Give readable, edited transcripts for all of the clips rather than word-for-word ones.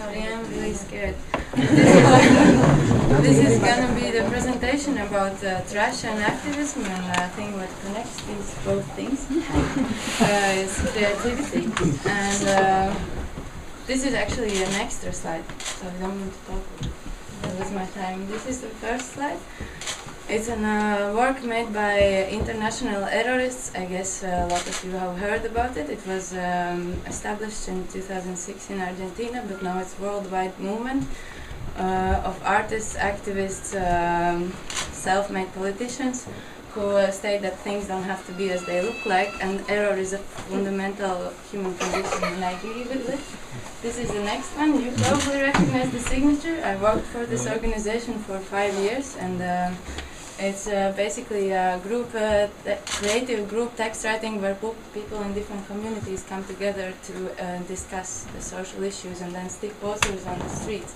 Sorry, I'm really scared. This is gonna be the presentation about trash and activism, and I think what connects these both things is creativity. And this is actually an extra slide, so I don't need to talk with my time. This is the first slide. It's a work made by international errorists. I guess a lot of you have heard about it. It was established in 2006 in Argentina, but now it's a worldwide movement of artists, activists, self-made politicians who state that things don't have to be as they look like, and error is a fundamental human condition, and I agree with it. This is the next one. You probably recognize the signature. I worked for this organization for 5 years, and it's basically a group, creative group text writing where people in different communities come together to discuss the social issues and then stick posters on the streets.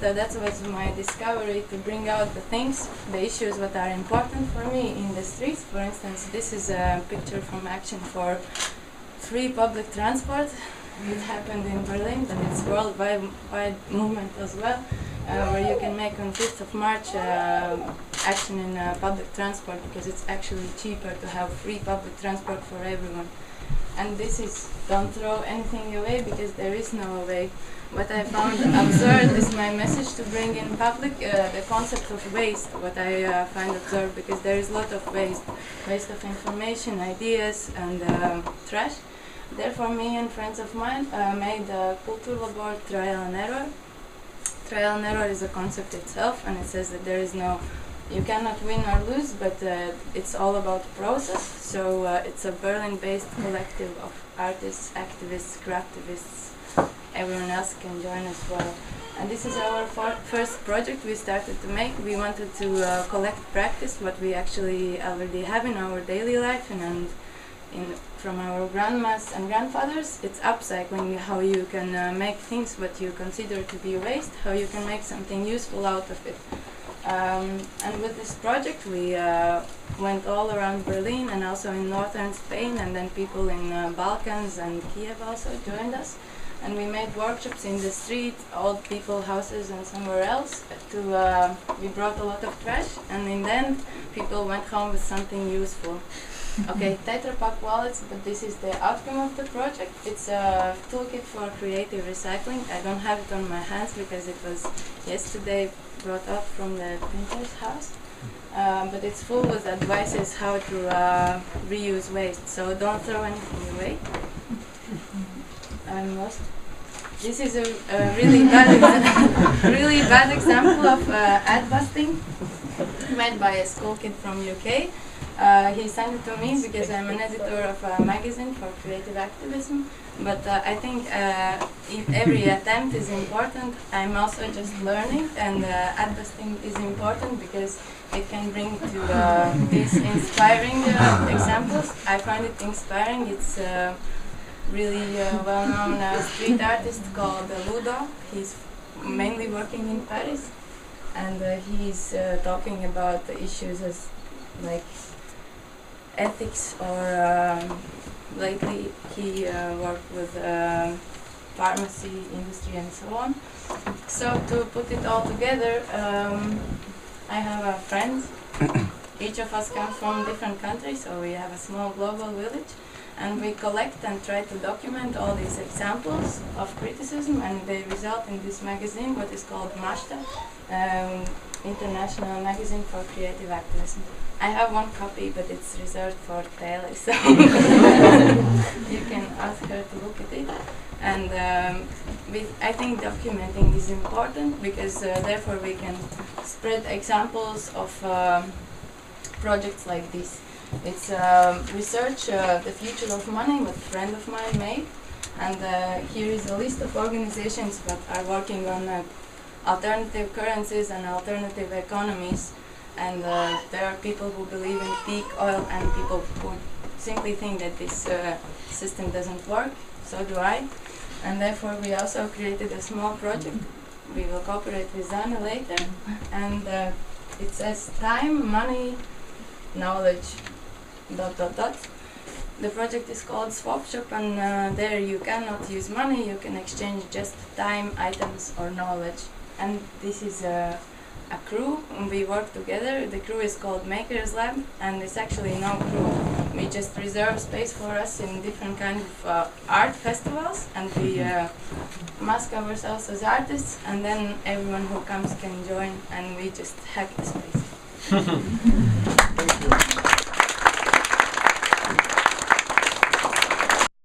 So that was my discovery, to bring out the things, the issues that are important for me in the streets. For instance, this is a picture from Action for Free Public Transport. It happened in Berlin, but it's a worldwide movement as well, where you can make on 5th of March action in public transport, because it's actually cheaper to have free public transport for everyone. And this is, don't throw anything away, because there is no away. What I found absurd is my message to bring in public the concept of waste, what I find absurd, because there is a lot of waste of information, ideas, and trash. Therefore, me and friends of mine made a Kulturlabor trial and error. Trial and error is a concept itself, and it says that there is no, you cannot win or lose, but it's all about process. So it's a Berlin-based collective of artists, activists, craftivists. Everyone else can join as well. And this is our first project we started to make. We wanted to collect practice, what we actually already have in our daily life, and from our grandmas and grandfathers. It's upcycling, how you can make things what you consider to be waste, how you can make something useful out of it. And with this project we went all around Berlin and also in northern Spain, and then people in Balkans and Kiev also joined us. And we made workshops in the street, old people houses and somewhere else. We brought a lot of trash, and in the end people went home with something useful. Okay, Tetra Pak wallets, but this is the outcome of the project. It's a toolkit for creative recycling. I don't have it on my hands because it was yesterday brought up from the printer's house. But it's full with advices how to reuse waste, so don't throw anything away. I'm lost. This is a really bad example of ad busting made by a school kid from UK. He sent it to me because I'm an editor of a magazine for creative activism, but I think if every attempt is important. I'm also just learning, and ad busting is important because it can bring to these inspiring examples. I find it inspiring. It's really well-known street artist called Ludo. He's mainly working in Paris, and he's talking about the issues as like ethics, or lately he worked with pharmacy industry and so on. So to put it all together, I have a friend. Each of us comes from different countries, so we have a small global village, and we collect and try to document all these examples of criticism, and they result in this magazine, what is called Mashta, International Magazine for Creative Activism. I have one copy, but it's reserved for Taylor, so you can ask her to look at it. And I think documenting is important, because therefore we can spread examples of projects like this. It's research, The Future of Money, what a friend of mine made. And here is a list of organizations that are working on alternative currencies and alternative economies. And there are people who believe in peak oil, and people who simply think that this system doesn't work. So do I. And therefore we also created a small project. We will cooperate with Zana later. And it says time, money, knowledge, ... The project is called Swap Shop, and there you cannot use money, you can exchange just time, items or knowledge. And this is a crew, and we work together. The crew is called Makers Lab, and it's actually no crew. We just reserve space for us in different kinds of art festivals, and we mask ourselves as artists, and then everyone who comes can join, and we just hack the space. Thank you.